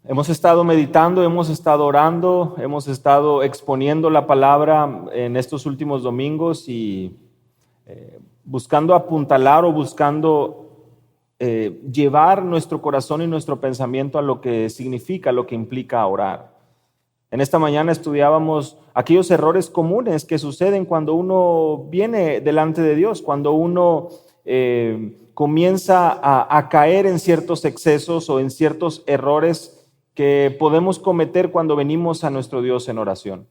Hemos estado meditando, hemos estado orando, hemos estado exponiendo la palabra en estos últimos domingos y buscando apuntalar o buscando llevar nuestro corazón y nuestro pensamiento a lo que significa, lo que implica orar. En esta mañana estudiábamos aquellos errores comunes que suceden cuando uno viene delante de Dios, cuando uno comienza a caer en ciertos excesos o en ciertos errores que podemos cometer cuando venimos a nuestro Dios en oración.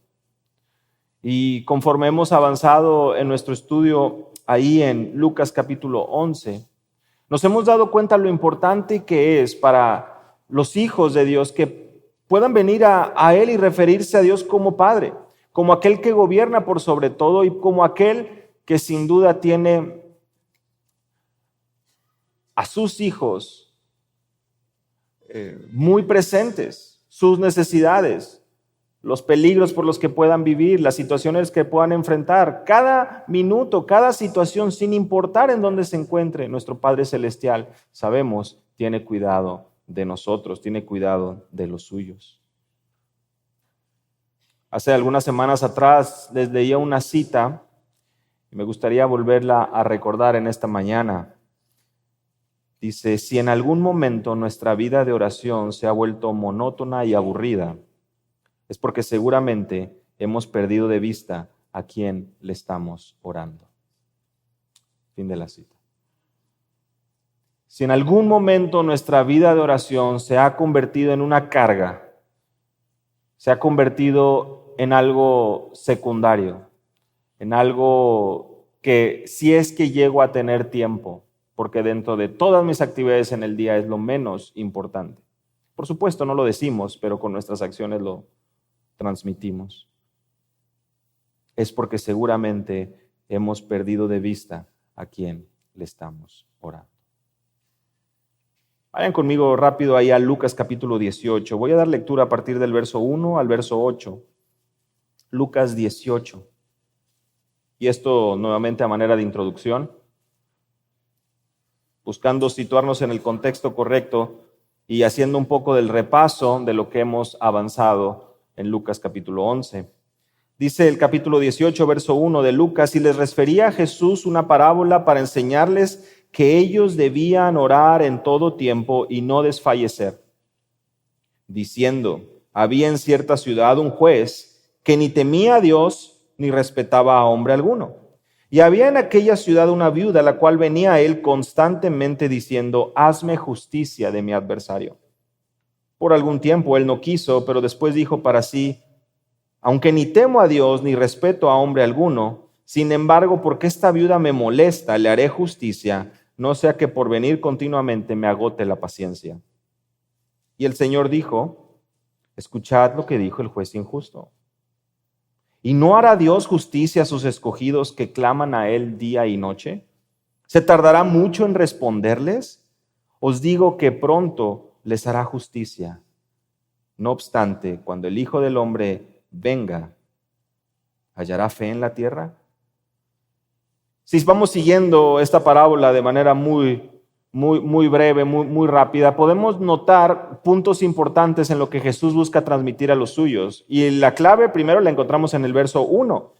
Y conforme hemos avanzado en nuestro estudio ahí en Lucas capítulo 11, nos hemos dado cuenta lo importante que es para los hijos de Dios que puedan venir a Él y referirse a Dios como Padre, como aquel que gobierna por sobre todo y como aquel que sin duda tiene a sus hijos muy presentes, sus necesidades, los peligros por los que puedan vivir, las situaciones que puedan enfrentar. Cada minuto, cada situación, sin importar en dónde se encuentre, nuestro Padre Celestial, sabemos, tiene cuidado de nosotros, tiene cuidado de los suyos. Hace algunas semanas atrás les leía una cita y me gustaría volverla a recordar en esta mañana. Dice, si en algún momento nuestra vida de oración se ha vuelto monótona y aburrida, es porque seguramente hemos perdido de vista a quién le estamos orando. Fin de la cita. Si en algún momento nuestra vida de oración se ha convertido en una carga, se ha convertido en algo secundario, en algo que si es que llego a tener tiempo, porque dentro de todas mis actividades en el día es lo menos importante. Por supuesto, no lo decimos, pero con nuestras acciones lo transmitimos. Es porque seguramente hemos perdido de vista a quién le estamos orando. Vayan conmigo rápido ahí a Lucas capítulo 18. Voy a dar lectura a partir del verso 1 al verso 8. Lucas 18. Y esto nuevamente a manera de introducción, buscando situarnos en el contexto correcto y haciendo un poco del repaso de lo que hemos avanzado en Lucas capítulo 11. Dice el capítulo 18, verso 1 de Lucas, y les refería a Jesús una parábola para enseñarles que ellos debían orar en todo tiempo y no desfallecer, diciendo, había en cierta ciudad un juez que ni temía a Dios ni respetaba a hombre alguno. Y había en aquella ciudad una viuda, la cual venía a él constantemente diciendo, hazme justicia de mi adversario. Por algún tiempo él no quiso, pero después dijo para sí, aunque ni temo a Dios ni respeto a hombre alguno, sin embargo, porque esta viuda me molesta, le haré justicia, no sea que por venir continuamente me agote la paciencia. Y el Señor dijo, escuchad lo que dijo el juez injusto. ¿Y no hará Dios justicia a sus escogidos que claman a Él día y noche? ¿Se tardará mucho en responderles? Os digo que pronto les hará justicia. No obstante, cuando el Hijo del Hombre venga, ¿hallará fe en la tierra? Si vamos siguiendo esta parábola de manera muy breve, muy rápida, podemos notar puntos importantes en lo que Jesús busca transmitir a los suyos. Y la clave primero la encontramos en el verso 1.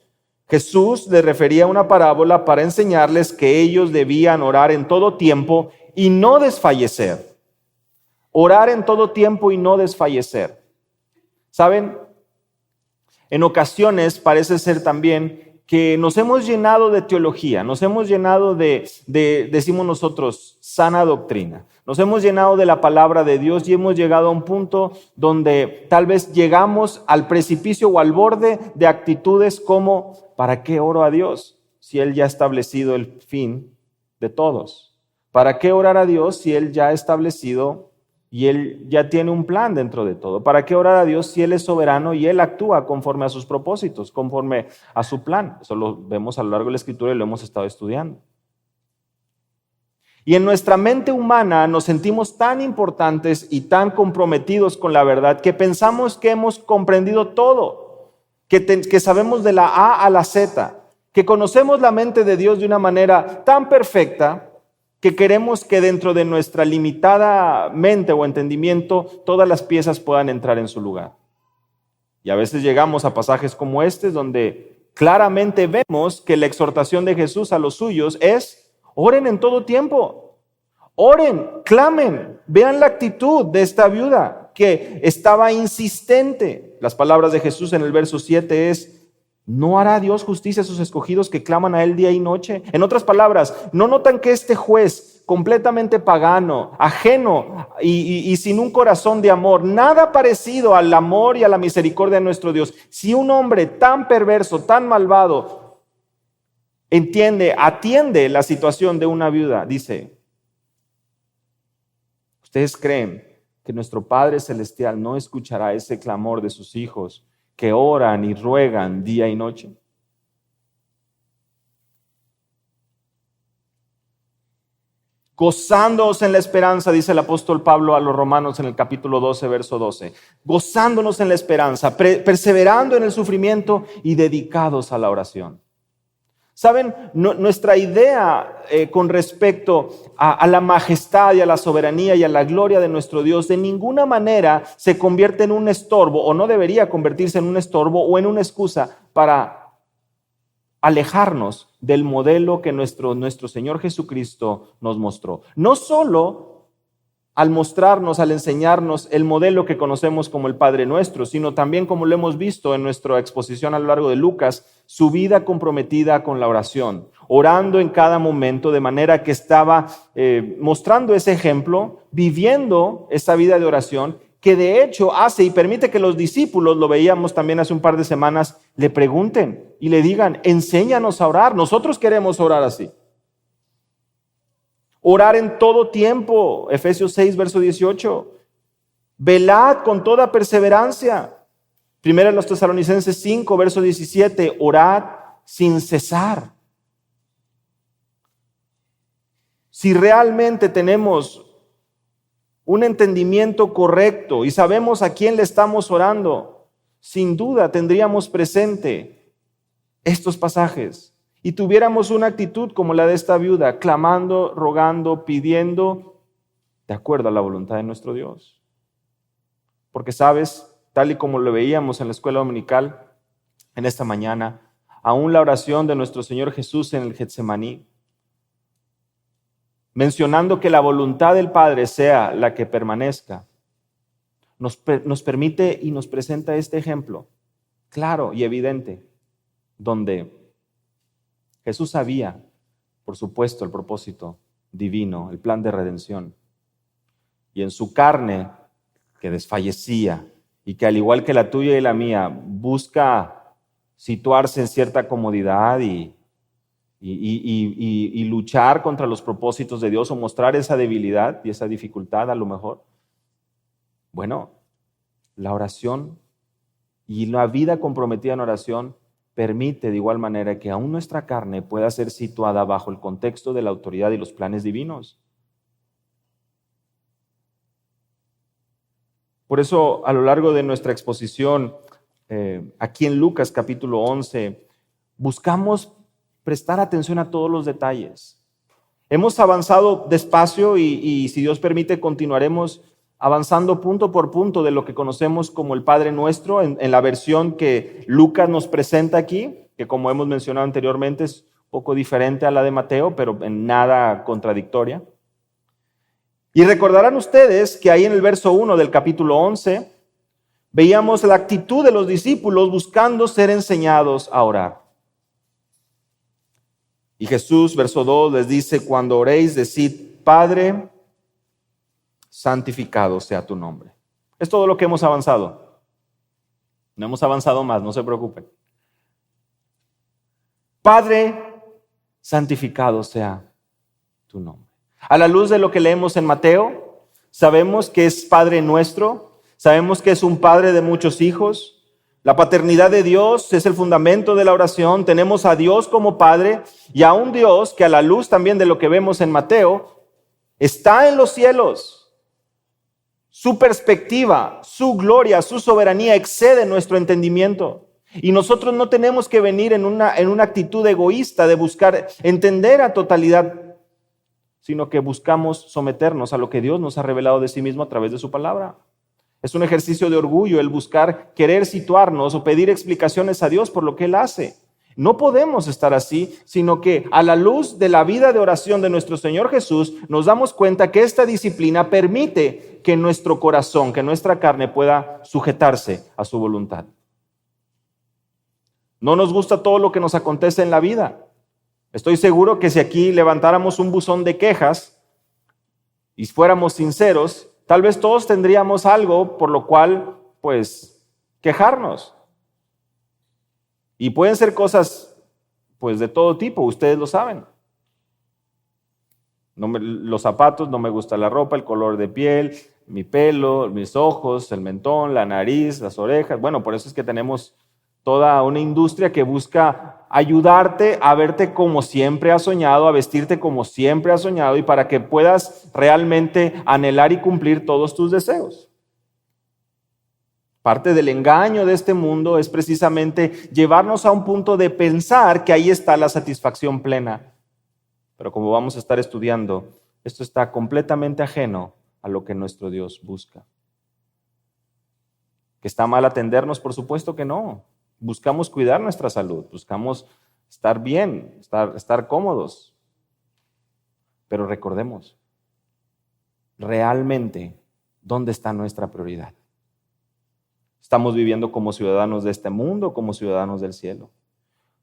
Jesús les refería a una parábola para enseñarles que ellos debían orar en todo tiempo y no desfallecer. Orar en todo tiempo y no desfallecer. ¿Saben? En ocasiones parece ser también que nos hemos llenado de teología, nos hemos llenado de, decimos nosotros, sana doctrina. Nos hemos llenado de la palabra de Dios y hemos llegado a un punto donde tal vez llegamos al precipicio o al borde de actitudes como, ¿para qué oro a Dios si Él ya ha establecido el fin de todos? ¿Para qué orar a Dios si Él ya ha establecido y Él ya tiene un plan dentro de todo? ¿Para qué orar a Dios si Él es soberano y Él actúa conforme a sus propósitos, conforme a su plan? Eso lo vemos a lo largo de la Escritura y lo hemos estado estudiando. Y en nuestra mente humana nos sentimos tan importantes y tan comprometidos con la verdad que pensamos que hemos comprendido todo, que sabemos de la A a la Z, que conocemos la mente de Dios de una manera tan perfecta que queremos que dentro de nuestra limitada mente o entendimiento todas las piezas puedan entrar en su lugar. Y a veces llegamos a pasajes como este donde claramente vemos que la exhortación de Jesús a los suyos es: oren en todo tiempo, oren, clamen. Vean la actitud de esta viuda que estaba insistente. Las palabras de Jesús en el verso 7 es: ¿no hará Dios justicia a sus escogidos que claman a Él día y noche? En otras palabras, ¿no notan que este juez completamente pagano, ajeno y sin un corazón de amor, nada parecido al amor y a la misericordia de nuestro Dios? Si un hombre tan perverso, tan malvado, atiende la situación de una viuda, dice: ¿ustedes creen que nuestro Padre Celestial no escuchará ese clamor de sus hijos que oran y ruegan día y noche? Gozándonos en la esperanza, dice el apóstol Pablo a los romanos en el capítulo 12, verso 12. Gozándonos en la esperanza, perseverando en el sufrimiento y dedicados a la oración. ¿Saben? Nuestra idea con respecto a la majestad y a la soberanía y a la gloria de nuestro Dios de ninguna manera se convierte en un estorbo, o no debería convertirse en un estorbo o en una excusa para alejarnos del modelo que nuestro Señor Jesucristo nos mostró. No solo al mostrarnos, al enseñarnos el modelo que conocemos como el Padre Nuestro, sino también, como lo hemos visto en nuestra exposición a lo largo de Lucas, su vida comprometida con la oración, orando en cada momento, de manera que estaba mostrando ese ejemplo, viviendo esa vida de oración, que de hecho hace y permite que los discípulos, lo veíamos también hace un par de semanas, le pregunten y le digan: enséñanos a orar, nosotros queremos orar así. Orar en todo tiempo, Efesios 6, verso 18. Velad con toda perseverancia. Primera de los Tesalonicenses 5, verso 17. Orad sin cesar. Si realmente tenemos un entendimiento correcto y sabemos a quién le estamos orando, sin duda tendríamos presente estos pasajes y tuviéramos una actitud como la de esta viuda, clamando, rogando, pidiendo de acuerdo a la voluntad de nuestro Dios. Porque sabes, tal y como lo veíamos en la escuela dominical en esta mañana, aún la oración de nuestro Señor Jesús en el Getsemaní, mencionando que la voluntad del Padre sea la que permanezca, nos permite y nos presenta este ejemplo claro y evidente, donde Jesús sabía, por supuesto, el propósito divino, el plan de redención. Y en su carne, que desfallecía y que al igual que la tuya y la mía, busca situarse en cierta comodidad y luchar contra los propósitos de Dios o mostrar esa debilidad y esa dificultad a lo mejor. Bueno, la oración y la vida comprometida en oración permite de igual manera que aún nuestra carne pueda ser situada bajo el contexto de la autoridad y los planes divinos. Por eso, a lo largo de nuestra exposición, aquí en Lucas capítulo 11, buscamos prestar atención a todos los detalles. Hemos avanzado despacio y si Dios permite, continuaremos avanzando punto por punto de lo que conocemos como el Padre Nuestro en la versión que Lucas nos presenta aquí, que como hemos mencionado anteriormente es un poco diferente a la de Mateo, pero en nada contradictoria. Y recordarán ustedes que ahí en el verso 1 del capítulo 11 veíamos la actitud de los discípulos buscando ser enseñados a orar. Y Jesús, verso 2, les dice: cuando oréis, decid: Padre, santificado sea tu nombre. Es todo lo que hemos avanzado. No hemos avanzado más, no se preocupen. Padre, santificado sea tu nombre. A la luz de lo que leemos en Mateo, sabemos que es Padre nuestro, sabemos que es un Padre de muchos hijos. La paternidad de Dios es el fundamento de la oración. Tenemos a Dios como Padre y a un Dios que, a la luz también de lo que vemos en Mateo, está en los cielos. Su perspectiva, su gloria, su soberanía excede nuestro entendimiento. Y nosotros no tenemos que venir en una actitud egoísta de buscar entender a totalidad sino que buscamos someternos a lo que Dios nos ha revelado de sí mismo a través de su palabra. Es un ejercicio de orgullo el buscar querer situarnos o pedir explicaciones a Dios por lo que Él hace. No podemos estar así, sino que a la luz de la vida de oración de nuestro Señor Jesús, nos damos cuenta que esta disciplina permite que nuestro corazón, que nuestra carne pueda sujetarse a su voluntad. No nos gusta todo lo que nos acontece en la vida. Estoy seguro que si aquí levantáramos un buzón de quejas y fuéramos sinceros, tal vez todos tendríamos algo por lo cual, quejarnos. Y pueden ser cosas, de todo tipo, ustedes lo saben. Los zapatos, no me gusta la ropa, el color de piel, mi pelo, mis ojos, el mentón, la nariz, las orejas. Bueno, por eso es que tenemos toda una industria que busca ayudarte a verte como siempre has soñado, a vestirte como siempre has soñado y para que puedas realmente anhelar y cumplir todos tus deseos. Parte del engaño de este mundo es precisamente llevarnos a un punto de pensar que ahí está la satisfacción plena. Pero como vamos a estar estudiando, esto está completamente ajeno a lo que nuestro Dios busca. ¿Que está mal atendernos? Por supuesto que no. Buscamos cuidar nuestra salud, buscamos estar bien, estar cómodos. Pero recordemos, realmente, ¿dónde está nuestra prioridad? ¿Estamos viviendo como ciudadanos de este mundo o como ciudadanos del cielo?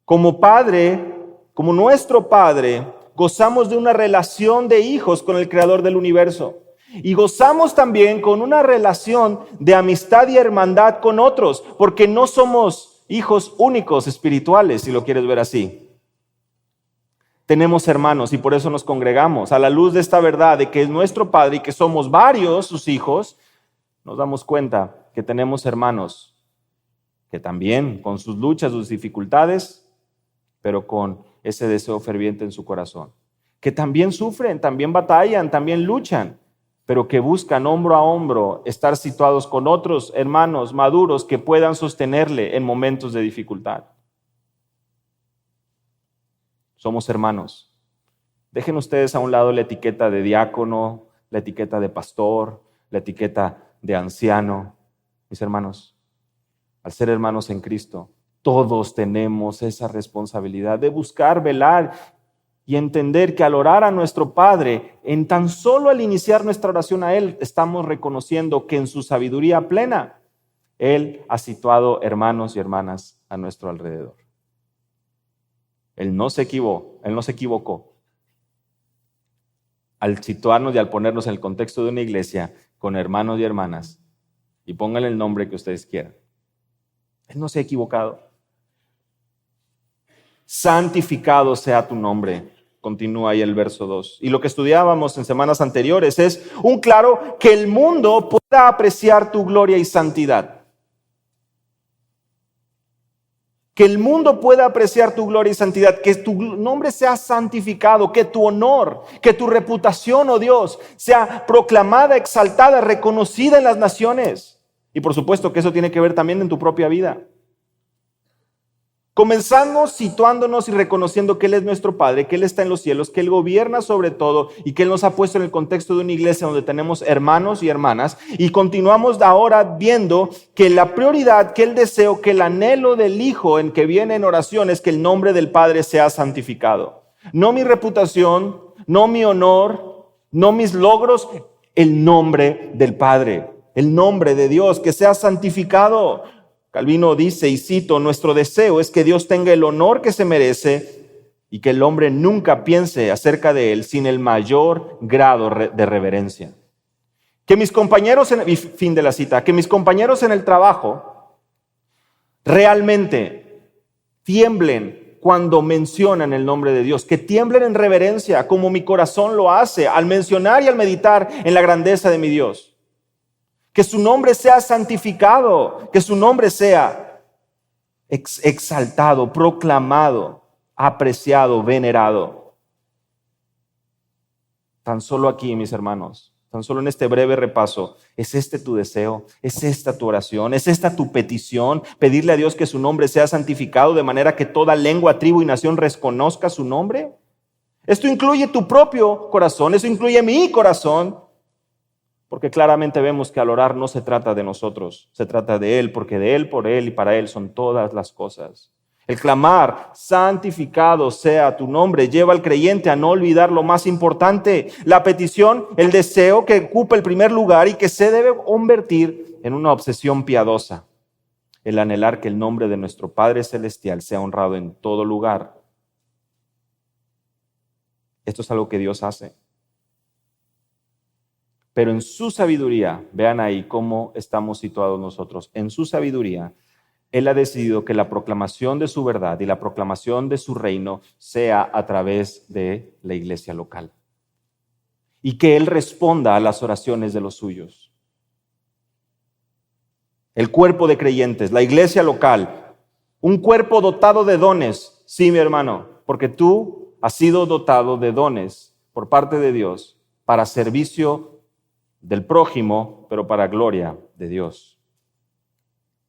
Como padre, como nuestro Padre, gozamos de una relación de hijos con el Creador del universo. Y gozamos también con una relación de amistad y hermandad con otros, porque no somos hijos únicos espirituales, si lo quieres ver así. Tenemos hermanos y por eso nos congregamos. A la luz de esta verdad de que es nuestro Padre y que somos varios sus hijos, nos damos cuenta que tenemos hermanos que también con sus luchas, sus dificultades, pero con ese deseo ferviente en su corazón, que también sufren, también batallan, también luchan, pero que buscan hombro a hombro estar situados con otros hermanos maduros que puedan sostenerle en momentos de dificultad. Somos hermanos. Dejen ustedes a un lado la etiqueta de diácono, la etiqueta de pastor, la etiqueta de anciano. Mis hermanos, al ser hermanos en Cristo, todos tenemos esa responsabilidad de buscar, velar y entender que al orar a nuestro Padre, en tan solo al iniciar nuestra oración a Él, estamos reconociendo que en su sabiduría plena, Él ha situado hermanos y hermanas a nuestro alrededor. Él no se equivocó al situarnos y al ponernos en el contexto de una iglesia con hermanos y hermanas, y pónganle el nombre que ustedes quieran. Él no se ha equivocado. Santificado sea tu nombre. Continúa ahí el verso 2. Y lo que estudiábamos en semanas anteriores es un claro que el mundo pueda apreciar tu gloria y santidad. Que el mundo pueda apreciar tu gloria y santidad, que tu nombre sea santificado, que tu honor, que tu reputación, oh Dios, sea proclamada, exaltada, reconocida en las naciones. Y por supuesto que eso tiene que ver también en tu propia vida. Comenzamos situándonos y reconociendo que Él es nuestro Padre, que Él está en los cielos, que Él gobierna sobre todo y que Él nos ha puesto en el contexto de una iglesia donde tenemos hermanos y hermanas. Y continuamos ahora viendo que la prioridad, que el deseo, que el anhelo del Hijo en que viene en oración es que el nombre del Padre sea santificado. No mi reputación, no mi honor, no mis logros, el nombre del Padre, el nombre de Dios, que sea santificado. Calvino dice, y cito, nuestro deseo es que Dios tenga el honor que se merece y que el hombre nunca piense acerca de Él sin el mayor grado de reverencia. Que mis compañeros, fin de la cita, que mis compañeros en el trabajo realmente tiemblen cuando mencionan el nombre de Dios, que tiemblen en reverencia como mi corazón lo hace al mencionar y al meditar en la grandeza de mi Dios. Que su nombre sea santificado, que su nombre sea exaltado, proclamado, apreciado, venerado. Tan solo aquí, mis hermanos, tan solo en este breve repaso, ¿es este tu deseo? ¿Es esta tu oración? ¿Es esta tu petición? Pedirle a Dios que su nombre sea santificado de manera que toda lengua, tribu y nación reconozca su nombre. Esto incluye tu propio corazón, eso incluye mi corazón, porque claramente vemos que al orar no se trata de nosotros, se trata de Él, porque de Él, por Él y para Él son todas las cosas. El clamar, santificado sea tu nombre, lleva al creyente a no olvidar lo más importante, la petición, el deseo que ocupa el primer lugar y que se debe convertir en una obsesión piadosa. El anhelar que el nombre de nuestro Padre Celestial sea honrado en todo lugar. Esto es algo que Dios hace. Pero en su sabiduría, vean ahí cómo estamos situados nosotros, en su sabiduría, Él ha decidido que la proclamación de su verdad y la proclamación de su reino sea a través de la iglesia local. Y que Él responda a las oraciones de los suyos. El cuerpo de creyentes, la iglesia local, un cuerpo dotado de dones. Sí, mi hermano, porque tú has sido dotado de dones por parte de Dios para servicio del prójimo, pero para gloria de Dios.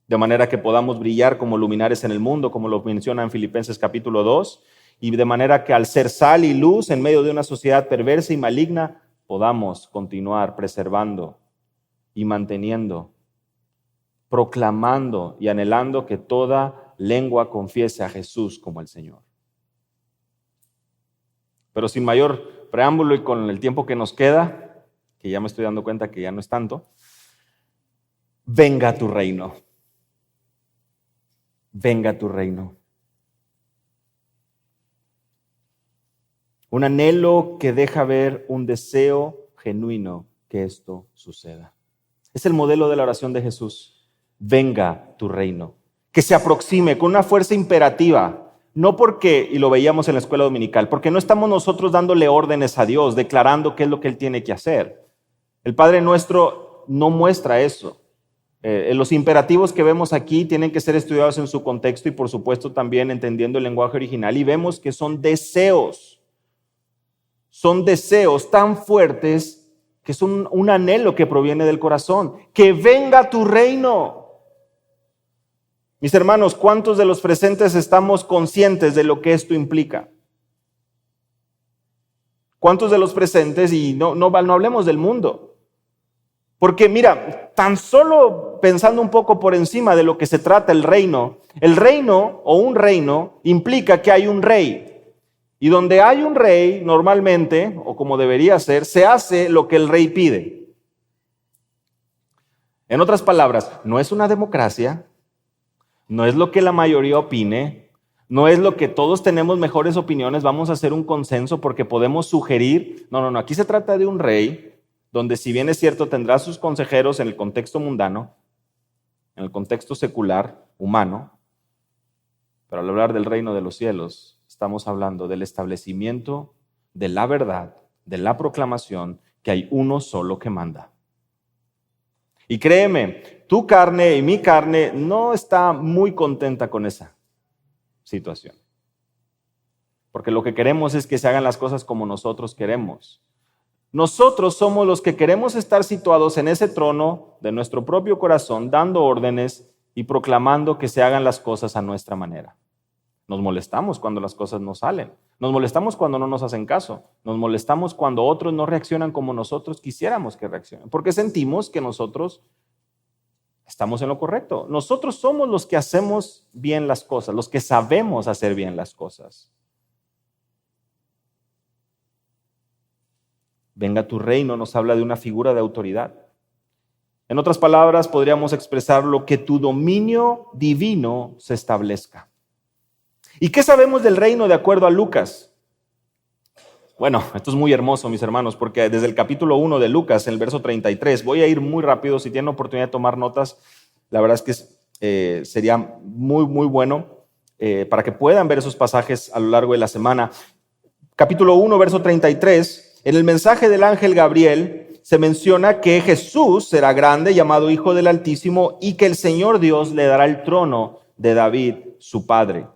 De manera que podamos brillar como luminares en el mundo, como lo menciona en Filipenses capítulo 2, y de manera que al ser sal y luz en medio de una sociedad perversa y maligna, podamos continuar preservando y manteniendo, proclamando y anhelando que toda lengua confiese a Jesús como el Señor. Pero sin mayor preámbulo y con el tiempo que nos queda, que ya me estoy dando cuenta que ya no es tanto, venga tu reino. Venga tu reino. Un anhelo que deja ver un deseo genuino que esto suceda. Es el modelo de la oración de Jesús. Venga tu reino. Que se aproxime con una fuerza imperativa. No porque, y lo veíamos en la escuela dominical, porque no estamos nosotros dándole órdenes a Dios, declarando qué es lo que Él tiene que hacer. El Padre Nuestro no muestra eso. Los imperativos que vemos aquí tienen que ser estudiados en su contexto y por supuesto también entendiendo el lenguaje original. Y vemos que son deseos tan fuertes que son un anhelo que proviene del corazón. Que venga tu reino. Mis hermanos, ¿cuántos de los presentes estamos conscientes de lo que esto implica? ¿Cuántos de los presentes, y no hablemos del mundo? Porque mira, tan solo pensando un poco por encima de lo que se trata el reino o un reino implica que hay un rey. Y donde hay un rey, normalmente, o como debería ser, se hace lo que el rey pide. En otras palabras, no es una democracia, no es lo que la mayoría opine, no es lo que todos tenemos mejores opiniones, vamos a hacer un consenso porque podemos sugerir. No, aquí se trata de un rey donde, si bien es cierto, tendrá sus consejeros en el contexto mundano, en el contexto secular, humano, pero al hablar del reino de los cielos, estamos hablando del establecimiento de la verdad, de la proclamación que hay uno solo que manda. Y créeme, tu carne y mi carne no está muy contenta con esa situación. Porque lo que queremos es que se hagan las cosas como nosotros queremos. Nosotros somos los que queremos estar situados en ese trono de nuestro propio corazón, dando órdenes y proclamando que se hagan las cosas a nuestra manera. Nos molestamos cuando las cosas no salen. Nos molestamos cuando no nos hacen caso. Nos molestamos cuando otros no reaccionan como nosotros quisiéramos que reaccionen. Porque sentimos que nosotros estamos en lo correcto. Nosotros somos los que hacemos bien las cosas, los que sabemos hacer bien las cosas. Venga tu reino nos habla de una figura de autoridad. En otras palabras, podríamos expresarlo que tu dominio divino se establezca. ¿Y qué sabemos del reino de acuerdo a Lucas? Bueno, esto es muy hermoso, mis hermanos, porque desde el capítulo 1 de Lucas, en el verso 33, voy a ir muy rápido. Si tienen oportunidad de tomar notas, la verdad es que sería muy, muy bueno para que puedan ver esos pasajes a lo largo de la semana. Capítulo 1, verso 33. En el mensaje del ángel Gabriel se menciona que Jesús será grande, llamado Hijo del Altísimo, y que el Señor Dios le dará el trono de David, su padre.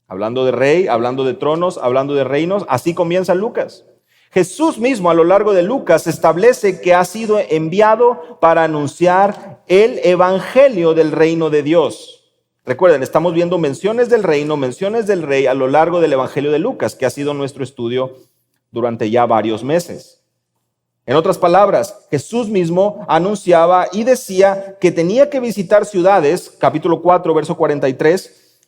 Hablando de rey, hablando de tronos, hablando de reinos, así comienza Lucas. Jesús mismo a lo largo de Lucas establece que ha sido enviado para anunciar el evangelio del reino de Dios. Recuerden, estamos viendo menciones del reino, menciones del rey a lo largo del Evangelio de Lucas, que ha sido nuestro estudio durante ya varios meses. En otras palabras, Jesús mismo anunciaba y decía que tenía que visitar ciudades, capítulo 4, verso 43,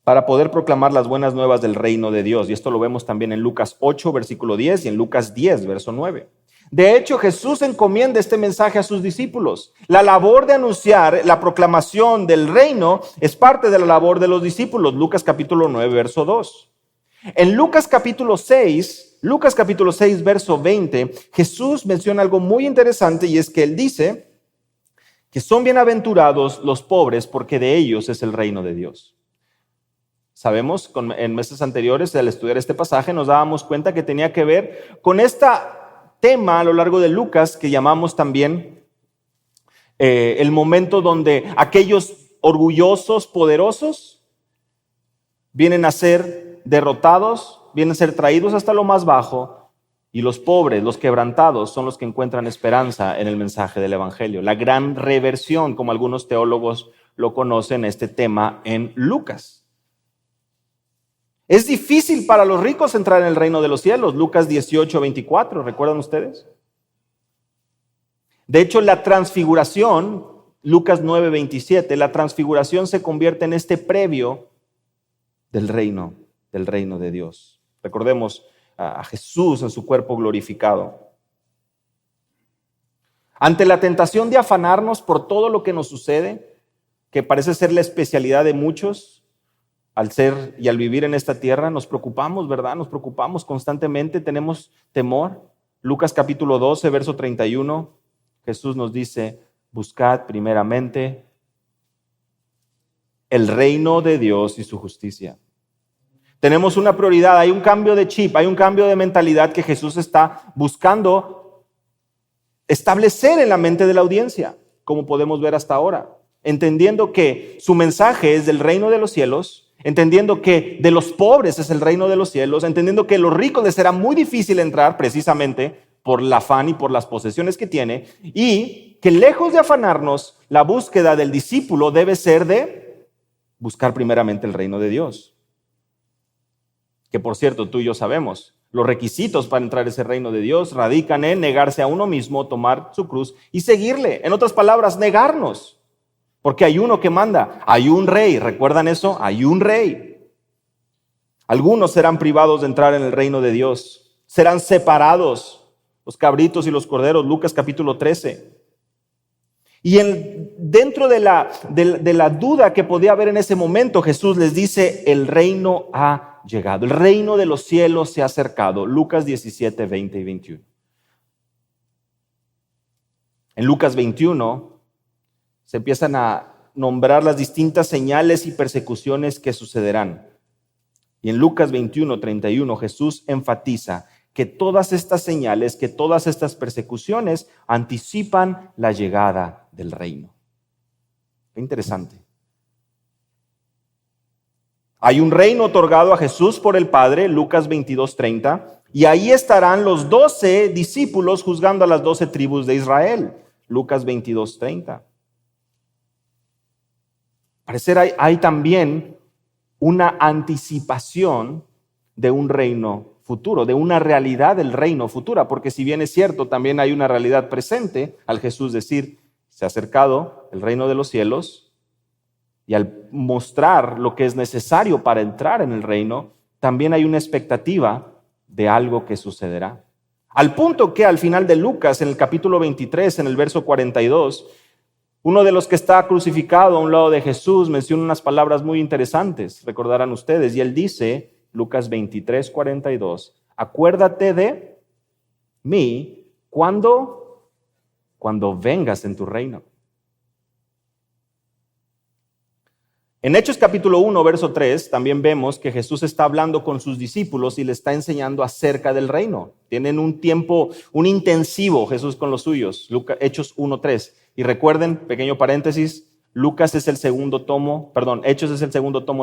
para poder proclamar las buenas nuevas del reino de Dios. Y esto lo vemos también en Lucas 8, versículo 10 y en Lucas 10, verso 9. De hecho, Jesús encomienda este mensaje a sus discípulos. La labor de anunciar la proclamación del reino es parte de la labor de los discípulos. Lucas capítulo 9, verso 2. En Lucas capítulo 6, verso 20, Jesús menciona algo muy interesante y es que él dice que son bienaventurados los pobres porque de ellos es el reino de Dios. Sabemos, en meses anteriores, al estudiar este pasaje, nos dábamos cuenta que tenía que ver con este tema a lo largo de Lucas que llamamos también el momento donde aquellos orgullosos, poderosos, vienen a ser derrotados, vienen a ser traídos hasta lo más bajo, y los pobres, los quebrantados, son los que encuentran esperanza en el mensaje del Evangelio. La gran reversión, como algunos teólogos lo conocen, este tema en Lucas. Es difícil para los ricos entrar en el reino de los cielos. Lucas 18, 24, ¿recuerdan ustedes? De hecho, la transfiguración, Lucas 9, 27, la transfiguración se convierte en este previo del reino de Dios. Recordemos a Jesús en su cuerpo glorificado. Ante la tentación de afanarnos por todo lo que nos sucede, que parece ser la especialidad de muchos, al ser y al vivir en esta tierra, nos preocupamos, ¿verdad? Nos preocupamos constantemente, tenemos temor. Lucas capítulo 12, verso 31, Jesús nos dice, buscad primeramente el reino de Dios y su justicia. Tenemos una prioridad, hay un cambio de chip, hay un cambio de mentalidad que Jesús está buscando establecer en la mente de la audiencia, como podemos ver hasta ahora, entendiendo que su mensaje es del reino de los cielos, entendiendo que de los pobres es el reino de los cielos, entendiendo que a los ricos les será muy difícil entrar precisamente por el afán y por las posesiones que tiene, y que lejos de afanarnos, la búsqueda del discípulo debe ser de buscar primeramente el reino de Dios. Que por cierto, tú y yo sabemos, los requisitos para entrar a ese reino de Dios radican en negarse a uno mismo, tomar su cruz y seguirle. En otras palabras, negarnos. Porque hay uno que manda, hay un rey, ¿recuerdan eso? Hay un rey. Algunos serán privados de entrar en el reino de Dios, serán separados, los cabritos y los corderos, Lucas capítulo 13. Y dentro de la duda que podía haber en ese momento, Jesús les dice, el reino ha llegado, el reino de los cielos se ha acercado, Lucas 17, 20 y 21. En Lucas 21, se empiezan a nombrar las distintas señales y persecuciones que sucederán. Y en Lucas 21, 31, Jesús enfatiza que todas estas señales, que todas estas persecuciones anticipan la llegada del reino. Qué interesante. Hay un reino otorgado a Jesús por el Padre, Lucas 22, 30, y ahí estarán los 12 discípulos juzgando a las 12 tribus de Israel, Lucas 22, 30. Parecer hay también una anticipación de un reino futuro, de una realidad del reino futura, porque si bien es cierto, también hay una realidad presente al Jesús decir, se ha acercado el reino de los cielos, y al mostrar lo que es necesario para entrar en el reino, también hay una expectativa de algo que sucederá. Al punto que al final de Lucas, en el capítulo 23, en el verso 42, uno de los que está crucificado a un lado de Jesús menciona unas palabras muy interesantes, recordarán ustedes, y él dice, Lucas 23, 42, acuérdate de mí cuando vengas en tu reino. En Hechos capítulo 1, verso 3, también vemos que Jesús está hablando con sus discípulos y le está enseñando acerca del reino. Tienen un tiempo, un intensivo Jesús con los suyos, Hechos 1, 3. Y recuerden, pequeño paréntesis, Hechos es el segundo tomo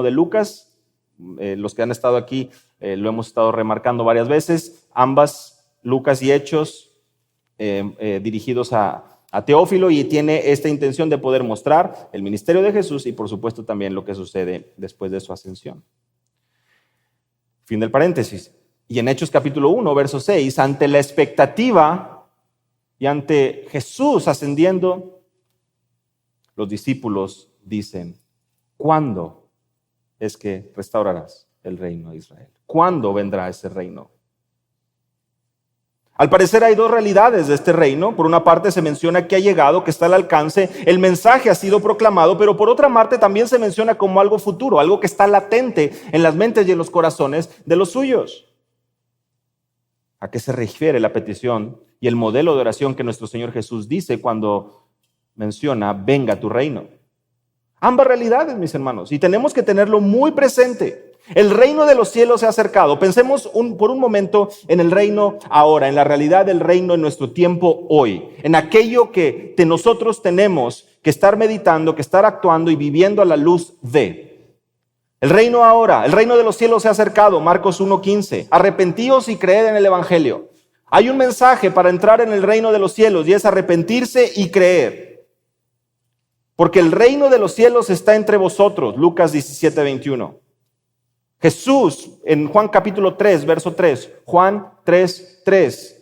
de Lucas. Los que han estado aquí lo hemos estado remarcando varias veces. Ambas, Lucas y Hechos, dirigidos a a Teófilo y tiene esta intención de poder mostrar el ministerio de Jesús y por supuesto también lo que sucede después de su ascensión. Fin del paréntesis. Y en Hechos capítulo 1, verso 6, ante la expectativa y ante Jesús ascendiendo, los discípulos dicen, ¿cuándo es que restaurarás el reino de Israel? ¿Cuándo vendrá ese reino? Al parecer hay dos realidades de este reino. Por una parte se menciona que ha llegado, que está al alcance, el mensaje ha sido proclamado, pero por otra parte también se menciona como algo futuro, algo que está latente en las mentes y en los corazones de los suyos. ¿A qué se refiere la petición y el modelo de oración que nuestro Señor Jesús dice cuando menciona, venga tu reino? Ambas realidades, mis hermanos, y tenemos que tenerlo muy presente. El reino de los cielos se ha acercado. Pensemos por un momento en el reino ahora, en la realidad del reino en nuestro tiempo hoy, en aquello que nosotros tenemos que estar meditando, que estar actuando y viviendo a la luz de. El reino ahora, el reino de los cielos se ha acercado, Marcos 1:15. Arrepentíos y creed en el evangelio. Hay un mensaje para entrar en el reino de los cielos y es arrepentirse y creer. Porque el reino de los cielos está entre vosotros, Lucas 17:21. Jesús en Juan capítulo 3, verso 3, Juan 3:3.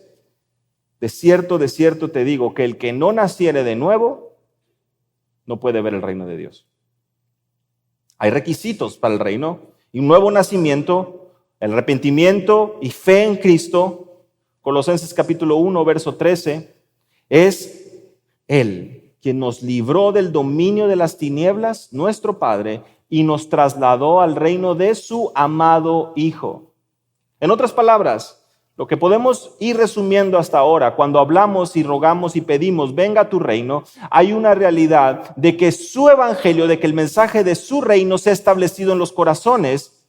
De cierto te digo que el que no naciere de nuevo no puede ver el reino de Dios. Hay requisitos para el reino y un nuevo nacimiento, el arrepentimiento y fe en Cristo. Colosenses capítulo 1, verso 13, es Él quien nos libró del dominio de las tinieblas, nuestro Padre, y nos trasladó al reino de su amado Hijo. En otras palabras, lo que podemos ir resumiendo hasta ahora, cuando hablamos y rogamos y pedimos, venga tu reino, hay una realidad de que su evangelio, de que el mensaje de su reino se ha establecido en los corazones,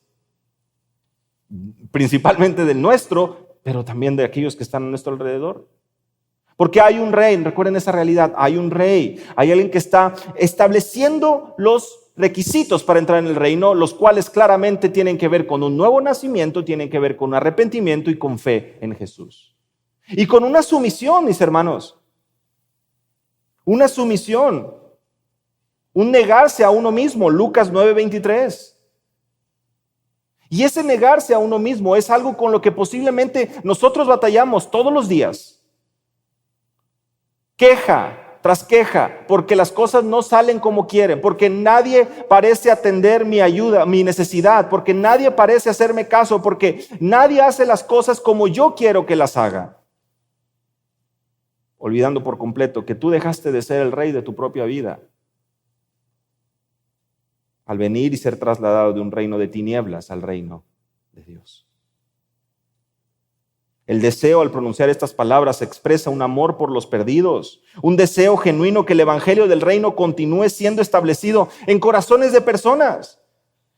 principalmente del nuestro, pero también de aquellos que están a nuestro alrededor. Porque hay un rey, recuerden esa realidad, hay un rey, hay alguien que está estableciendo los requisitos para entrar en el reino, los cuales claramente tienen que ver con un nuevo nacimiento, tienen que ver con arrepentimiento y con fe en Jesús. Y con una sumisión, mis hermanos, una sumisión, un negarse a uno mismo, Lucas 9:23. Y ese negarse a uno mismo es algo con lo que posiblemente nosotros batallamos todos los días. Queja tras queja, porque las cosas no salen como quieren, porque nadie parece atender mi ayuda, mi necesidad, porque nadie parece hacerme caso, porque nadie hace las cosas como yo quiero que las haga. Olvidando por completo que tú dejaste de ser el rey de tu propia vida al venir y ser trasladado de un reino de tinieblas al reino de Dios. El deseo al pronunciar estas palabras expresa un amor por los perdidos, un deseo genuino que el evangelio del reino continúe siendo establecido en corazones de personas,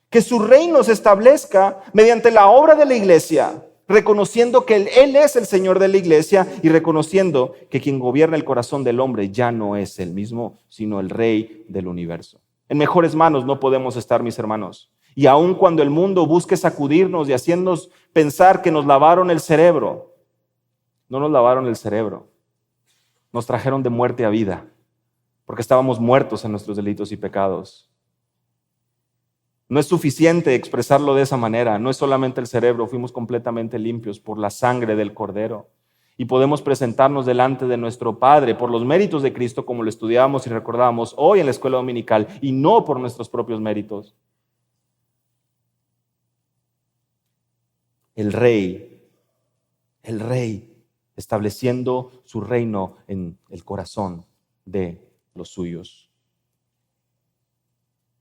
que su reino se establezca mediante la obra de la iglesia, reconociendo que Él es el Señor de la iglesia y reconociendo que quien gobierna el corazón del hombre ya no es el mismo, sino el Rey del universo. En mejores manos no podemos estar, mis hermanos. Y aun cuando el mundo busque sacudirnos y haciéndonos pensar que nos lavaron el cerebro, no nos lavaron el cerebro, nos trajeron de muerte a vida, porque estábamos muertos en nuestros delitos y pecados. No es suficiente expresarlo de esa manera, no es solamente el cerebro, fuimos completamente limpios por la sangre del Cordero. Y podemos presentarnos delante de nuestro Padre por los méritos de Cristo, como lo estudiábamos y recordábamos hoy en la escuela dominical, y no por nuestros propios méritos. El rey, estableciendo su reino en el corazón de los suyos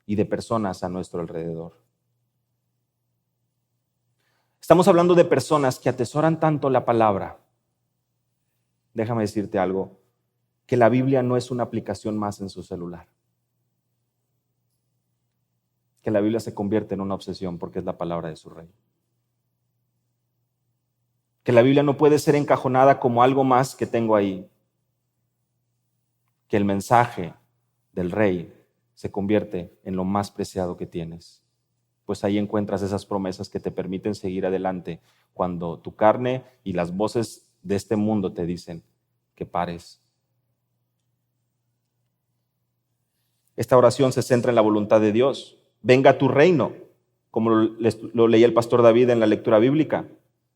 y de personas a nuestro alrededor. Estamos hablando de personas que atesoran tanto la palabra. Déjame decirte algo, que la Biblia no es una aplicación más en su celular. Que la Biblia se convierte en una obsesión porque es la palabra de su rey. Que la Biblia no puede ser encajonada como algo más que tengo ahí. Que el mensaje del rey se convierte en lo más preciado que tienes. Pues ahí encuentras esas promesas que te permiten seguir adelante cuando tu carne y las voces de este mundo te dicen que pares. Esta oración se centra en la voluntad de Dios. Venga tu reino, como lo leía el pastor David en la lectura bíblica.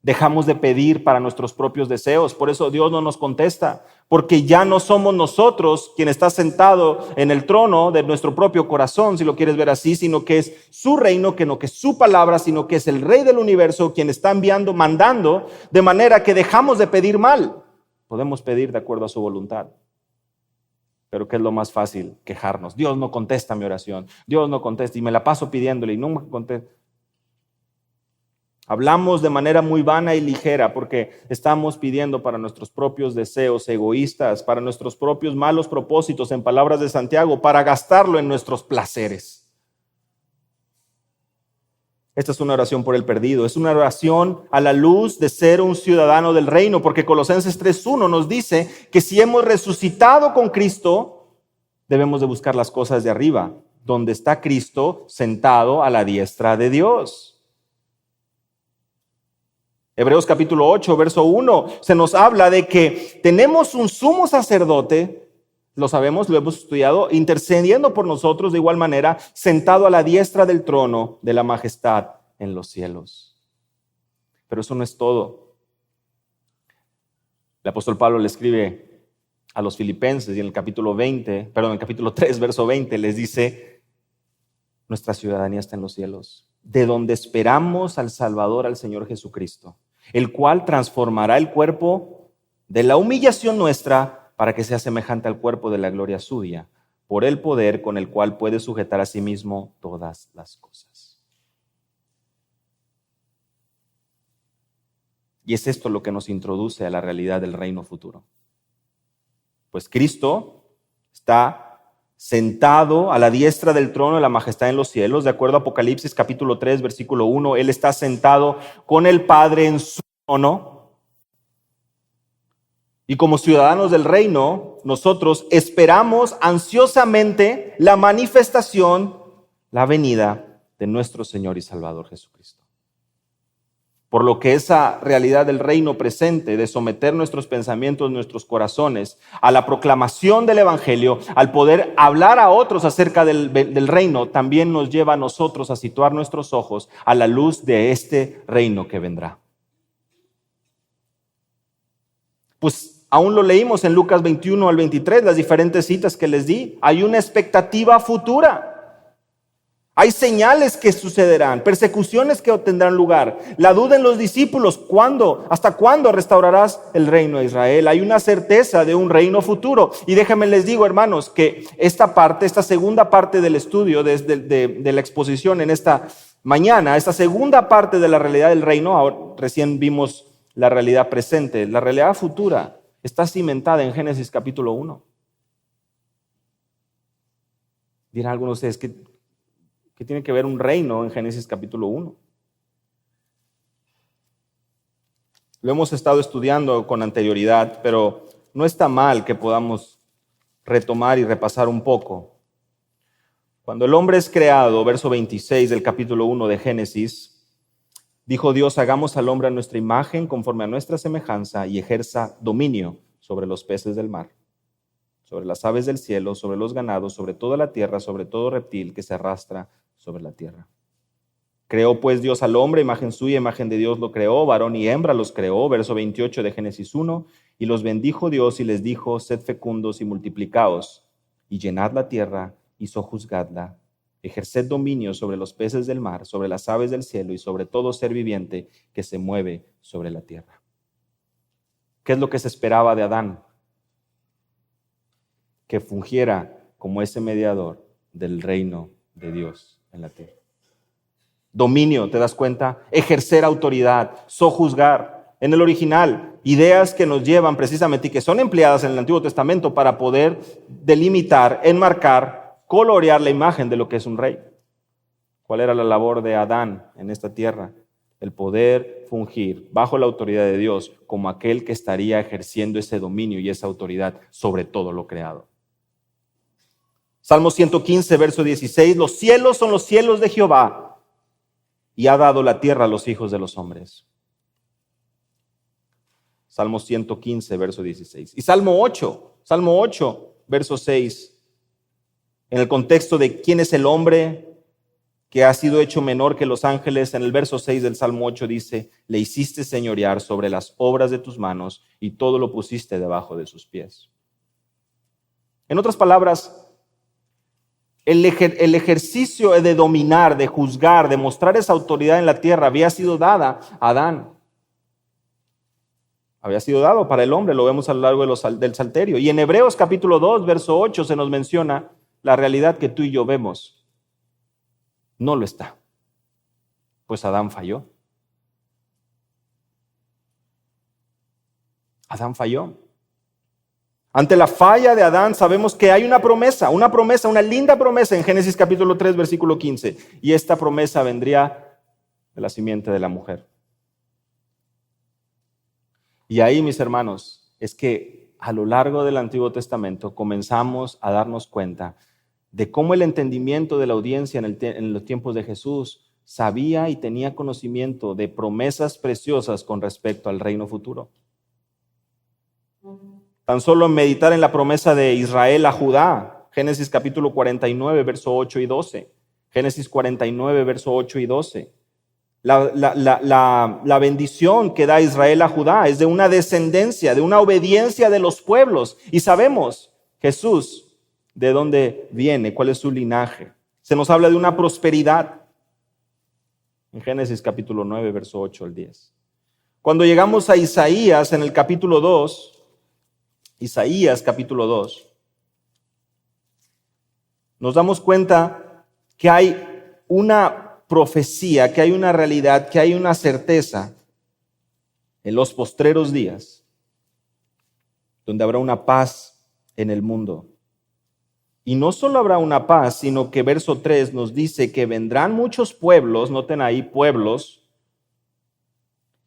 Dejamos de pedir para nuestros propios deseos, por eso Dios no nos contesta, porque ya no somos nosotros quien está sentado en el trono de nuestro propio corazón, si lo quieres ver así, sino que es su reino, que no que es su palabra, sino que es el Rey del universo quien está enviando, mandando, de manera que dejamos de pedir mal. Podemos pedir de acuerdo a su voluntad. Pero ¿qué es lo más fácil? Quejarnos. Dios no contesta mi oración, Dios no contesta, y me la paso pidiéndole y no me contesta. Hablamos de manera muy vana y ligera porque estamos pidiendo para nuestros propios deseos egoístas, para nuestros propios malos propósitos, en palabras de Santiago, para gastarlo en nuestros placeres. Esta es una oración por el perdido, es una oración a la luz de ser un ciudadano del reino, porque Colosenses 3:1 nos dice que si hemos resucitado con Cristo, debemos de buscar las cosas de arriba, donde está Cristo sentado a la diestra de Dios. Hebreos capítulo 8, verso 1, se nos habla de que tenemos un sumo sacerdote, lo sabemos, lo hemos estudiado, intercediendo por nosotros de igual manera, sentado a la diestra del trono de la majestad en los cielos. Pero eso no es todo. El apóstol Pablo le escribe a los filipenses y en el capítulo 3, verso 20, les dice, nuestra ciudadanía está en los cielos, de donde esperamos al Salvador, al Señor Jesucristo, el cual transformará el cuerpo de la humillación nuestra para que sea semejante al cuerpo de la gloria suya, por el poder con el cual puede sujetar a sí mismo todas las cosas. Y es esto lo que nos introduce a la realidad del reino futuro. Pues Cristo está sentado a la diestra del trono de la majestad en los cielos, de acuerdo a Apocalipsis capítulo 3, versículo 1, Él está sentado con el Padre en su trono. Y como ciudadanos del reino, nosotros esperamos ansiosamente la manifestación, la venida de nuestro Señor y Salvador Jesucristo. Por lo que esa realidad del reino presente, de someter nuestros pensamientos, nuestros corazones a la proclamación del evangelio, al poder hablar a otros acerca del reino, también nos lleva a nosotros a situar nuestros ojos a la luz de este reino que vendrá. Pues aún lo leímos en Lucas 21 al 23, las diferentes citas que les di. Hay una expectativa futura. Hay señales que sucederán, persecuciones que tendrán lugar. La duda en los discípulos, ¿cuándo? ¿Hasta cuándo restaurarás el reino de Israel? Hay una certeza de un reino futuro. Y déjenme les digo, hermanos, que esta segunda parte del estudio, de la exposición en esta mañana, esta segunda parte de la realidad del reino, ahora recién vimos la realidad presente, la realidad futura está cimentada en Génesis capítulo 1. Dirán algunos de ustedes que tiene que ver un reino en Génesis capítulo 1. Lo hemos estado estudiando con anterioridad, pero no está mal que podamos retomar y repasar un poco. Cuando el hombre es creado, verso 26 del capítulo 1 de Génesis, dijo Dios, hagamos al hombre a nuestra imagen, conforme a nuestra semejanza, y ejerza dominio sobre los peces del mar, sobre las aves del cielo, sobre los ganados, sobre toda la tierra, sobre todo reptil que se arrastra sobre la tierra. Creó pues Dios al hombre, imagen suya, imagen de Dios lo creó, varón y hembra los creó, verso 28 de Génesis 1, y los bendijo Dios y les dijo, sed fecundos y multiplicaos, y llenad la tierra y sojuzgadla, ejerced dominio sobre los peces del mar, sobre las aves del cielo y sobre todo ser viviente que se mueve sobre la tierra. ¿Qué es lo que se esperaba de Adán? Que fungiera como ese mediador del reino de Dios en la tierra. Dominio, ¿te das cuenta? Ejercer autoridad, sojuzgar. En el original, ideas que nos llevan precisamente y que son empleadas en el Antiguo Testamento para poder delimitar, enmarcar, colorear la imagen de lo que es un rey. ¿Cuál era la labor de Adán en esta tierra? El poder fungir bajo la autoridad de Dios como aquel que estaría ejerciendo ese dominio y esa autoridad sobre todo lo creado. Salmo 115, verso 16, los cielos son los cielos de Jehová y ha dado la tierra a los hijos de los hombres. Salmo 115, verso 16. Y Salmo 8, verso 6. En el contexto de quién es el hombre que ha sido hecho menor que los ángeles, en el verso 6 del Salmo 8 dice, le hiciste señorear sobre las obras de tus manos y todo lo pusiste debajo de sus pies. En otras palabras, el ejercicio de dominar, de juzgar, de mostrar esa autoridad en la tierra había sido dada a Adán. Había sido dado para el hombre, lo vemos a lo largo del Salterio. Y en Hebreos capítulo 2, verso 8 se nos menciona la realidad que tú y yo vemos. No lo está, pues Adán falló. Adán falló. Ante la falla de Adán sabemos que hay una promesa, una linda promesa en Génesis capítulo 3, versículo 15. Y esta promesa vendría de la simiente de la mujer. Y ahí, mis hermanos, es que a lo largo del Antiguo Testamento comenzamos a darnos cuenta de cómo el entendimiento de la audiencia en los tiempos de Jesús sabía y tenía conocimiento de promesas preciosas con respecto al reino futuro. Tan solo en meditar en la promesa de Israel a Judá, Génesis capítulo 49, verso 8 y 12. Génesis 49, verso 8 y 12. La bendición que da Israel a Judá es de una descendencia, de una obediencia de los pueblos. Y sabemos, Jesús, de dónde viene, cuál es su linaje. Se nos habla de una prosperidad en Génesis capítulo 9, verso 8 al 10. Cuando llegamos a Isaías en el capítulo 2, Isaías capítulo 2, nos damos cuenta que hay una profecía, que hay una realidad, que hay una certeza en los postreros días, donde habrá una paz en el mundo. Y no solo habrá una paz, sino que verso 3 nos dice que vendrán muchos pueblos, noten ahí pueblos,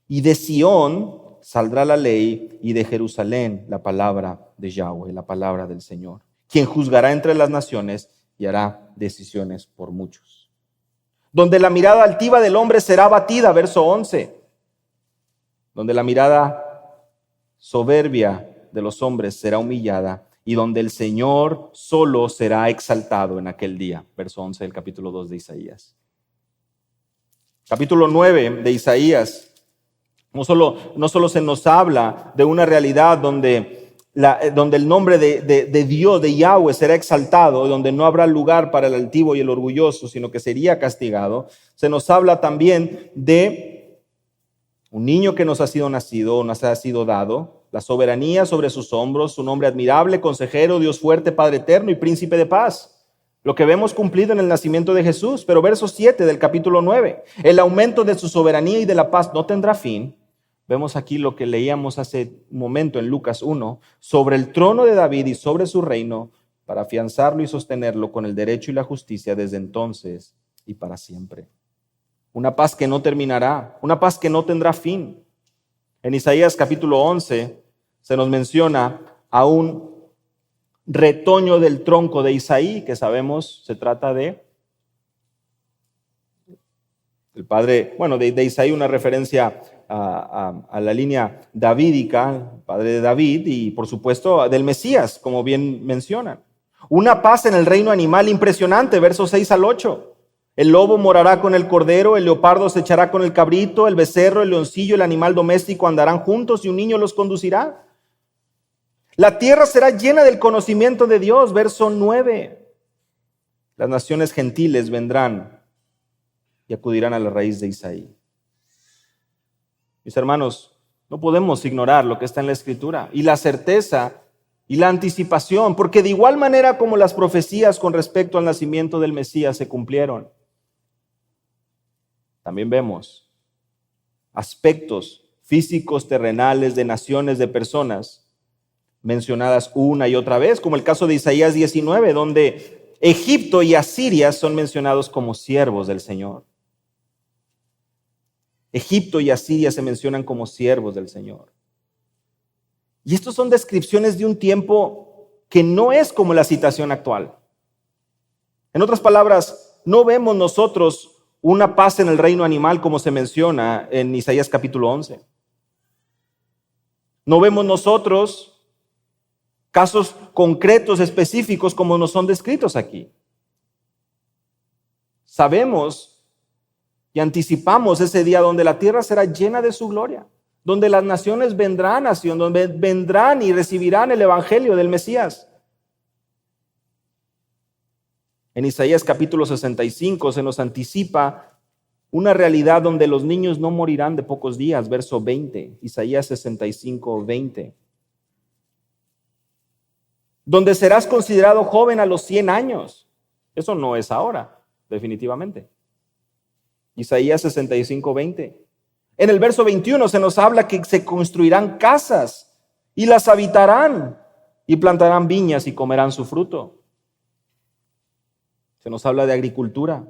y de Sión saldrá la ley y de Jerusalén la palabra de Yahweh, la palabra del Señor, quien juzgará entre las naciones y hará decisiones por muchos. Donde la mirada altiva del hombre será abatida, verso 11, donde la mirada soberbia de los hombres será humillada y donde el Señor solo será exaltado en aquel día. Verso 11 del capítulo 2 de Isaías. Capítulo 9 de Isaías. No solo se nos habla de una realidad donde el nombre de Dios, de Yahweh, será exaltado, donde no habrá lugar para el altivo y el orgulloso, sino que sería castigado. Se nos habla también de un niño que nos ha sido nacido, nos ha sido dado, la soberanía sobre sus hombros, su nombre admirable, consejero, Dios fuerte, Padre eterno y príncipe de paz. Lo que vemos cumplido en el nacimiento de Jesús. Pero verso 7 del capítulo 9, el aumento de su soberanía y de la paz no tendrá fin. Vemos aquí lo que leíamos hace un momento en Lucas 1, sobre el trono de David y sobre su reino, para afianzarlo y sostenerlo con el derecho y la justicia desde entonces y para siempre. Una paz que no terminará, una paz que no tendrá fin. En Isaías capítulo 11 se nos menciona a un retoño del tronco de Isaí, que sabemos se trata de el padre, de Isaí, una referencia a la línea davídica, padre de David, y por supuesto del Mesías, como bien mencionan. Una paz en el reino animal impresionante, versos 6 al 8. El lobo morará con el cordero, el leopardo se echará con el cabrito, el becerro, el leoncillo, el animal doméstico andarán juntos y un niño los conducirá. La tierra será llena del conocimiento de Dios, verso 9. Las naciones gentiles vendrán y acudirán a la raíz de Isaí. Mis hermanos, no podemos ignorar lo que está en la Escritura y la certeza y la anticipación, porque de igual manera como las profecías con respecto al nacimiento del Mesías se cumplieron, también vemos aspectos físicos, terrenales, de naciones, de personas mencionadas una y otra vez, como el caso de Isaías 19, donde Egipto y Asiria son mencionados como siervos del Señor. Egipto y Asiria se mencionan como siervos del Señor. Y estos son descripciones de un tiempo que no es como la citación actual. En otras palabras, no vemos nosotros una paz en el reino animal como se menciona en Isaías capítulo 11. No vemos nosotros casos concretos, específicos, como nos son descritos aquí. Sabemos y anticipamos ese día donde la tierra será llena de su gloria, donde las naciones vendrán a Sion, donde vendrán y recibirán el evangelio del Mesías. En Isaías capítulo 65 se nos anticipa una realidad donde los niños no morirán de pocos días, verso 20, Isaías 65, 20. Donde serás considerado joven a los 100 años. Eso no es ahora, definitivamente. Isaías 65, 20. En el verso 21 se nos habla que se construirán casas y las habitarán y plantarán viñas y comerán su fruto. Se nos habla de agricultura.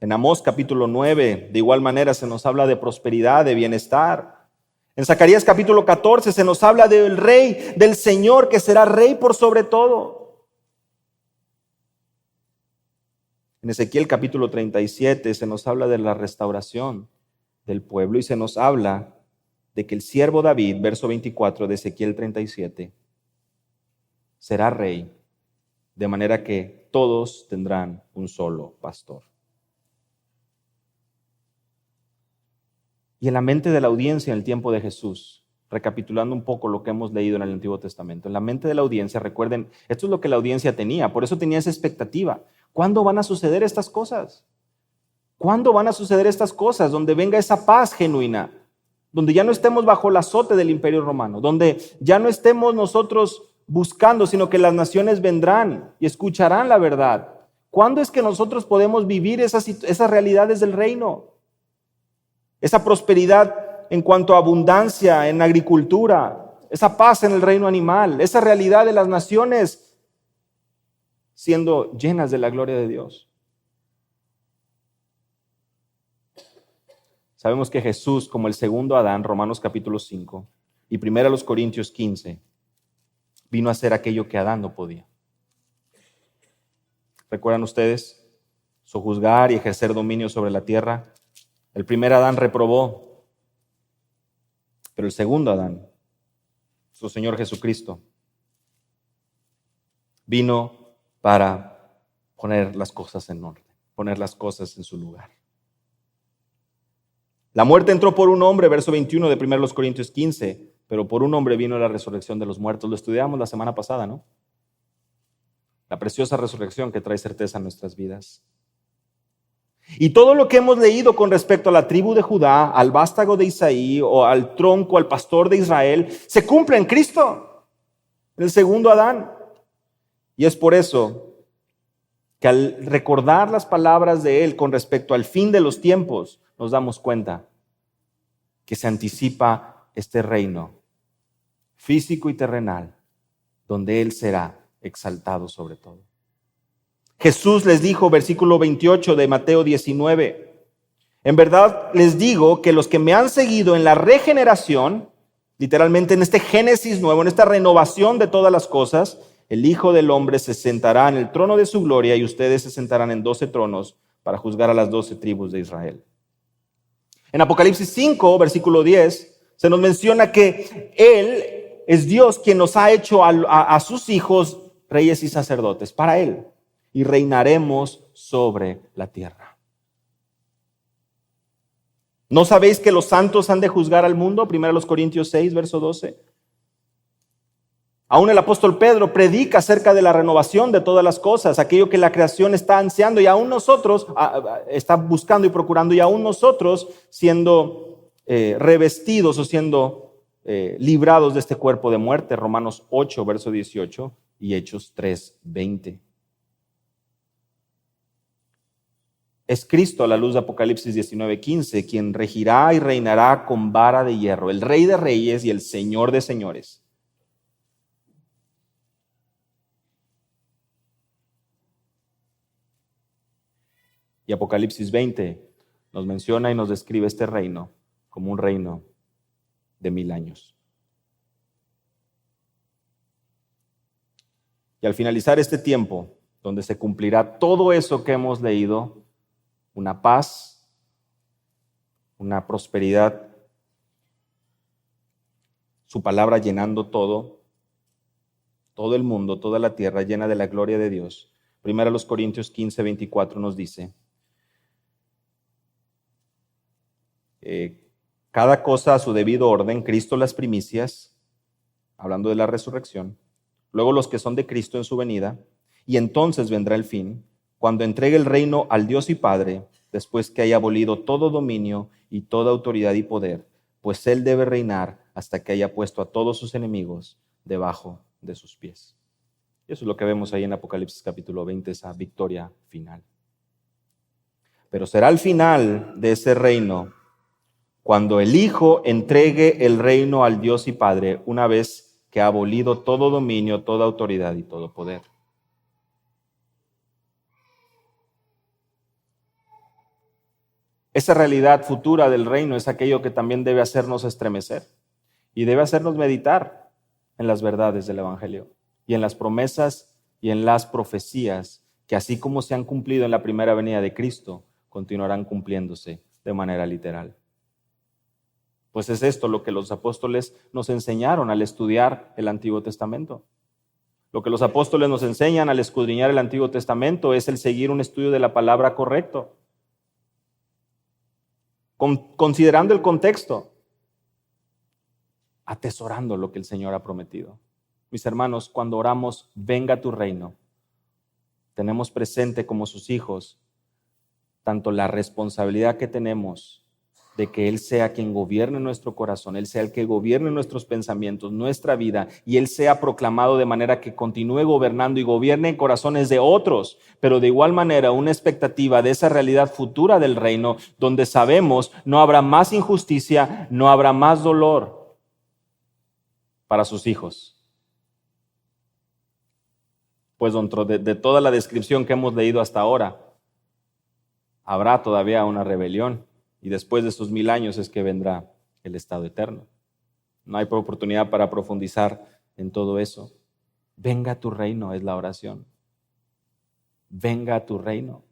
En Amós capítulo 9, de igual manera se nos habla de prosperidad, de bienestar. En Zacarías capítulo 14 se nos habla del rey, del Señor que será rey por sobre todo. En Ezequiel capítulo 37 se nos habla de la restauración del pueblo y se nos habla de que el siervo David, verso 24 de Ezequiel 37, será rey, de manera que todos tendrán un solo pastor. Y en la mente de la audiencia en el tiempo de Jesús, recapitulando un poco lo que hemos leído en el Antiguo Testamento, en la mente de la audiencia, recuerden, esto es lo que la audiencia tenía, por eso tenía esa expectativa. ¿Cuándo van a suceder estas cosas? ¿Cuándo van a suceder estas cosas? Donde venga esa paz genuina, donde ya no estemos bajo el azote del Imperio Romano, donde ya no estemos nosotros buscando, sino que las naciones vendrán y escucharán la verdad. ¿Cuándo es que nosotros podemos vivir esas realidades del reino? Esa prosperidad en cuanto a abundancia en agricultura, esa paz en el reino animal, esa realidad de las naciones siendo llenas de la gloria de Dios. Sabemos que Jesús, como el segundo Adán, Romanos capítulo 5 y 1 Corintios 15, vino a hacer aquello que Adán no podía. ¿Recuerdan ustedes? Sojuzgar y ejercer dominio sobre la tierra. El primer Adán reprobó, pero el segundo Adán, su Señor Jesucristo, vino para poner las cosas en orden, poner las cosas en su lugar. La muerte entró por un hombre, verso 21 de 1 Corintios 15, pero por un hombre vino la resurrección de los muertos. Lo estudiamos la semana pasada, ¿no? La preciosa resurrección que trae certeza a nuestras vidas. Y todo lo que hemos leído con respecto a la tribu de Judá, al vástago de Isaí o al tronco, al pastor de Israel, se cumple en Cristo, en el segundo Adán. Y es por eso que al recordar las palabras de él con respecto al fin de los tiempos, nos damos cuenta que se anticipa este reino físico y terrenal, donde él será exaltado sobre todo. Jesús les dijo, versículo 28 de Mateo 19, en verdad les digo que los que me han seguido en la regeneración, literalmente en este Génesis nuevo, en esta renovación de todas las cosas, el Hijo del Hombre se sentará en el trono de su gloria y ustedes se sentarán en 12 tronos para juzgar a las 12 tribus de Israel. En Apocalipsis 5, versículo 10, se nos menciona que Él es Dios quien nos ha hecho a sus hijos reyes y sacerdotes para Él. Y reinaremos sobre la tierra. ¿No sabéis que los santos han de juzgar al mundo? 1 Corintios 6, verso 12. Aún el apóstol Pedro predica acerca de la renovación de todas las cosas, aquello que la creación está ansiando y aún nosotros, está buscando y procurando, y aún nosotros siendo revestidos o siendo librados de este cuerpo de muerte. Romanos 8, verso 18 y Hechos 3, 20. Es Cristo, a la luz de Apocalipsis 19:15, quien regirá y reinará con vara de hierro, el Rey de reyes y el Señor de señores. Y Apocalipsis 20 nos menciona y nos describe este reino como un reino de 1000 años. Y al finalizar este tiempo, donde se cumplirá todo eso que hemos leído, una paz, una prosperidad su palabra llenando todo el mundo, toda la tierra llena de la gloria de Dios. Primero los Corintios 15:24 nos dice, cada cosa a su debido orden, Cristo las primicias, hablando de la resurrección, luego los que son de Cristo en su venida, y entonces vendrá el fin, cuando entregue el reino al Dios y Padre, después que haya abolido todo dominio y toda autoridad y poder, pues Él debe reinar hasta que haya puesto a todos sus enemigos debajo de sus pies. Y eso es lo que vemos ahí en Apocalipsis capítulo 20, esa victoria final. Pero será el final de ese reino cuando el Hijo entregue el reino al Dios y Padre, una vez que ha abolido todo dominio, toda autoridad y todo poder. Esa realidad futura del reino es aquello que también debe hacernos estremecer y debe hacernos meditar en las verdades del Evangelio y en las promesas y en las profecías que, así como se han cumplido en la primera venida de Cristo, continuarán cumpliéndose de manera literal. Pues es esto lo que los apóstoles nos enseñaron al estudiar el Antiguo Testamento. Lo que los apóstoles nos enseñan al escudriñar el Antiguo Testamento es el seguir un estudio de la palabra correcto, considerando el contexto, atesorando lo que el Señor ha prometido. Mis hermanos, cuando oramos, venga tu reino, tenemos presente como sus hijos tanto la responsabilidad que tenemos de que Él sea quien gobierne nuestro corazón, Él sea el que gobierne nuestros pensamientos, nuestra vida, y Él sea proclamado de manera que continúe gobernando y gobierne en corazones de otros, pero de igual manera una expectativa de esa realidad futura del reino, donde sabemos no habrá más injusticia, no habrá más dolor para sus hijos. Pues dentro de toda la descripción que hemos leído hasta ahora, habrá todavía una rebelión. Y después de esos 1000 años es que vendrá el estado eterno. No hay oportunidad para profundizar en todo eso. Venga a tu reino es la oración. Venga a tu reino.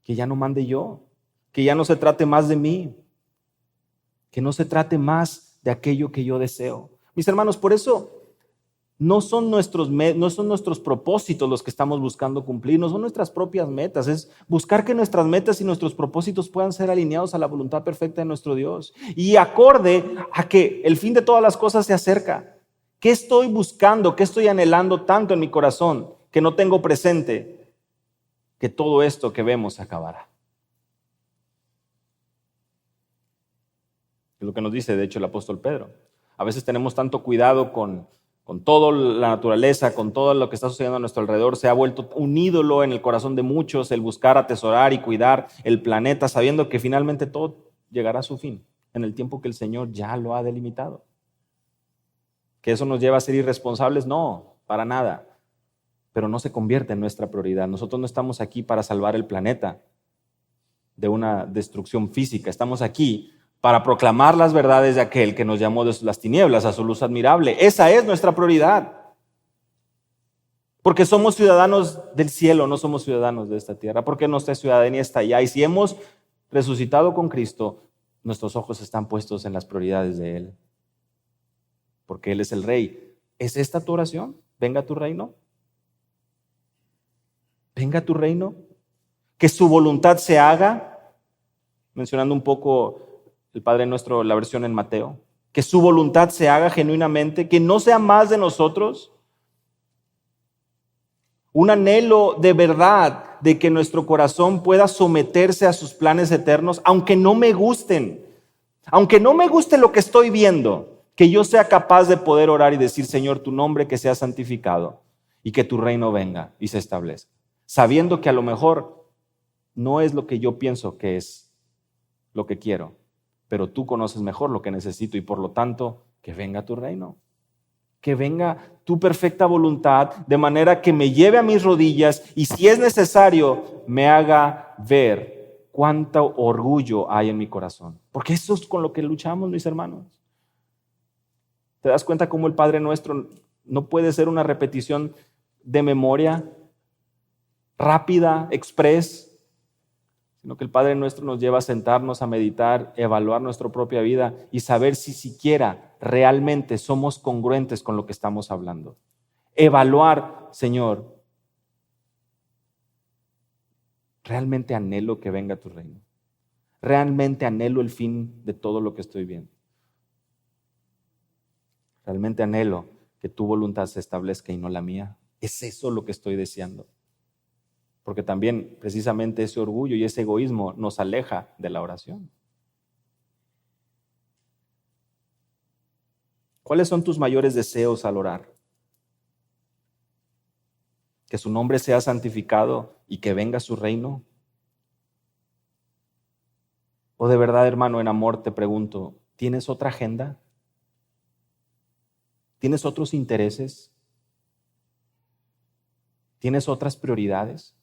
Que ya no mande yo. Que ya no se trate más de mí. Que no se trate más de aquello que yo deseo. Mis hermanos, por eso no son nuestros propósitos los que estamos buscando cumplir, no son nuestras propias metas, es buscar que nuestras metas y nuestros propósitos puedan ser alineados a la voluntad perfecta de nuestro Dios y acorde a que el fin de todas las cosas se acerca. ¿Qué estoy buscando? ¿Qué estoy anhelando tanto en mi corazón que no tengo presente? Que todo esto que vemos acabará. Es lo que nos dice, de hecho, el apóstol Pedro. A veces tenemos tanto cuidado con toda la naturaleza, con todo lo que está sucediendo a nuestro alrededor, se ha vuelto un ídolo en el corazón de muchos, el buscar atesorar y cuidar el planeta, sabiendo que finalmente todo llegará a su fin, en el tiempo que el Señor ya lo ha delimitado. ¿Que eso nos lleva a ser irresponsables? No, para nada. Pero no se convierte en nuestra prioridad. Nosotros no estamos aquí para salvar el planeta de una destrucción física, estamos aquí para proclamar las verdades de aquel que nos llamó de las tinieblas a su luz admirable. Esa es nuestra prioridad. Porque somos ciudadanos del cielo, no somos ciudadanos de esta tierra, porque nuestra ciudadanía está allá. Y si hemos resucitado con Cristo, nuestros ojos están puestos en las prioridades de Él. Porque Él es el Rey. ¿Es esta tu oración? Venga a tu reino. Venga a tu reino. Que su voluntad se haga. Mencionando un poco el Padre Nuestro, la versión en Mateo, que su voluntad se haga genuinamente, que no sea más de nosotros, un anhelo de verdad de que nuestro corazón pueda someterse a sus planes eternos, aunque no me gusten, aunque no me guste lo que estoy viendo, que yo sea capaz de poder orar y decir, Señor, tu nombre que sea santificado y que tu reino venga y se establezca, sabiendo que a lo mejor no es lo que yo pienso que es lo que quiero, pero tú conoces mejor lo que necesito y por lo tanto, que venga tu reino, que venga tu perfecta voluntad, de manera que me lleve a mis rodillas y si es necesario, me haga ver cuánto orgullo hay en mi corazón. Porque eso es con lo que luchamos, mis hermanos. ¿Te das cuenta cómo el Padre Nuestro no puede ser una repetición de memoria rápida, express? sino que el Padre Nuestro nos lleva a sentarnos, a meditar, evaluar nuestra propia vida y saber si siquiera realmente somos congruentes con lo que estamos hablando. Evaluar, Señor, realmente anhelo que venga tu reino. Realmente anhelo el fin de todo lo que estoy viendo. Realmente anhelo que tu voluntad se establezca y no la mía. ¿Es eso lo que estoy deseando? Porque también precisamente ese orgullo y ese egoísmo nos aleja de la oración. ¿Cuáles son tus mayores deseos al orar? Que su nombre sea santificado y que venga su reino. O de verdad, hermano, en amor te pregunto, ¿tienes otra agenda? ¿Tienes otros intereses? ¿Tienes otras prioridades?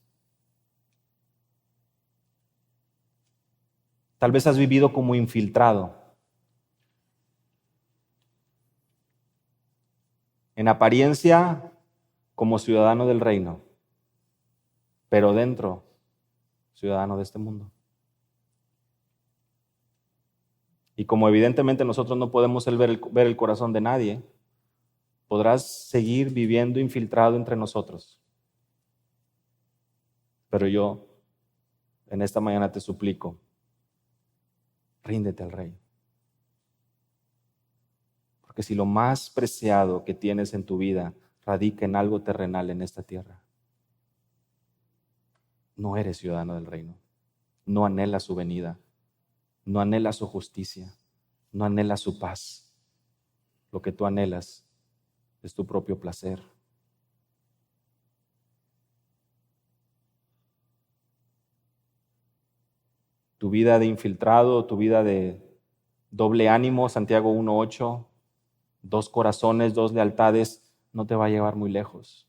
Tal vez has vivido como infiltrado, en apariencia como ciudadano del reino, pero dentro ciudadano de este mundo. Y como evidentemente nosotros no podemos ver el corazón de nadie, podrás seguir viviendo infiltrado entre nosotros. Pero yo en esta mañana te suplico, ríndete al Rey. Porque si lo más preciado que tienes en tu vida radica en algo terrenal en esta tierra, no eres ciudadano del reino. No anhelas su venida, no anhelas su justicia, no anhelas su paz. Lo que tú anhelas es tu propio placer. Tu vida de infiltrado, tu vida de doble ánimo, Santiago 1:8, 2 corazones, 2 lealtades, no te va a llevar muy lejos.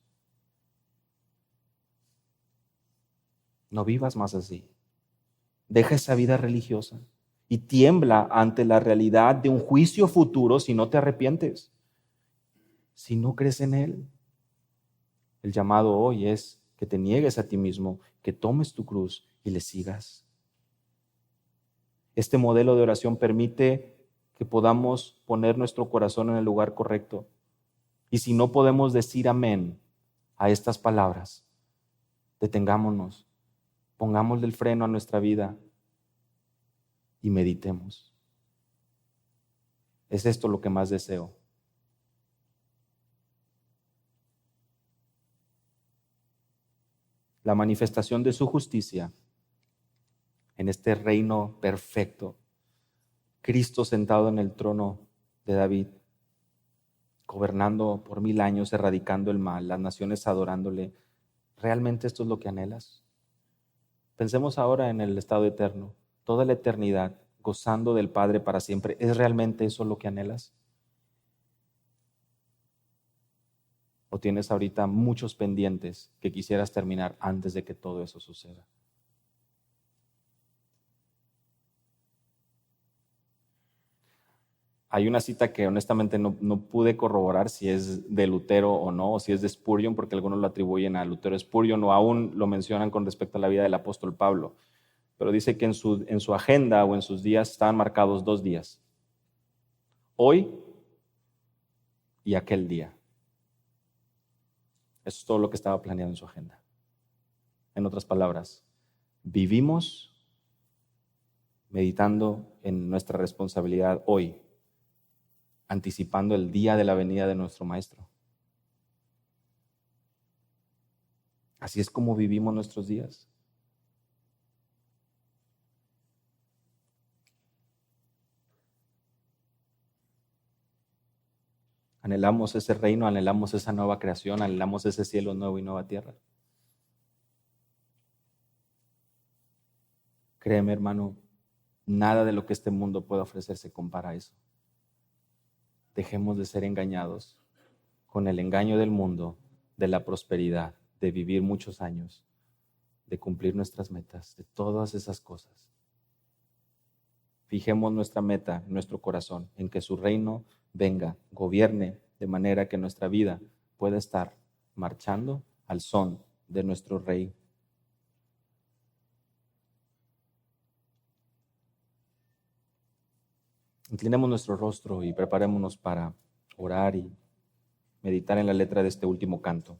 No vivas más así. Deja esa vida religiosa y tiembla ante la realidad de un juicio futuro si no te arrepientes, si no crees en Él. El llamado hoy es que te niegues a ti mismo, que tomes tu cruz y le sigas. Este modelo de oración permite que podamos poner nuestro corazón en el lugar correcto. Y si no podemos decir amén a estas palabras, detengámonos, pongámosle el freno a nuestra vida y meditemos. Es esto lo que más deseo. La manifestación de su justicia en este reino perfecto. Cristo sentado en el trono de David, gobernando por 1000 años, erradicando el mal, las naciones adorándole. ¿Realmente esto es lo que anhelas? Pensemos ahora en el estado eterno, toda la eternidad, gozando del Padre para siempre. ¿Es realmente eso lo que anhelas? ¿O tienes ahorita muchos pendientes que quisieras terminar antes de que todo eso suceda? Hay una cita que honestamente no pude corroborar si es de Lutero o no, o si es de Spurgeon, porque algunos lo atribuyen a Lutero Spurgeon, o aún lo mencionan con respecto a la vida del apóstol Pablo. Pero dice que en su agenda o en sus días estaban marcados 2 días. Hoy y aquel día. Eso es todo lo que estaba planeado en su agenda. En otras palabras, vivimos meditando en nuestra responsabilidad hoy, anticipando el día de la venida de nuestro Maestro. Así es como vivimos nuestros días. Anhelamos ese reino, anhelamos esa nueva creación, anhelamos ese cielo nuevo y nueva tierra. Créeme, hermano, nada de lo que este mundo puede ofrecer se compara a eso. Dejemos de ser engañados con el engaño del mundo, de la prosperidad, de vivir muchos años, de cumplir nuestras metas, de todas esas cosas. Fijemos nuestra meta, nuestro corazón, en que su reino venga, gobierne, de manera que nuestra vida pueda estar marchando al son de nuestro Rey. Inclinemos nuestro rostro y preparémonos para orar y meditar en la letra de este último canto.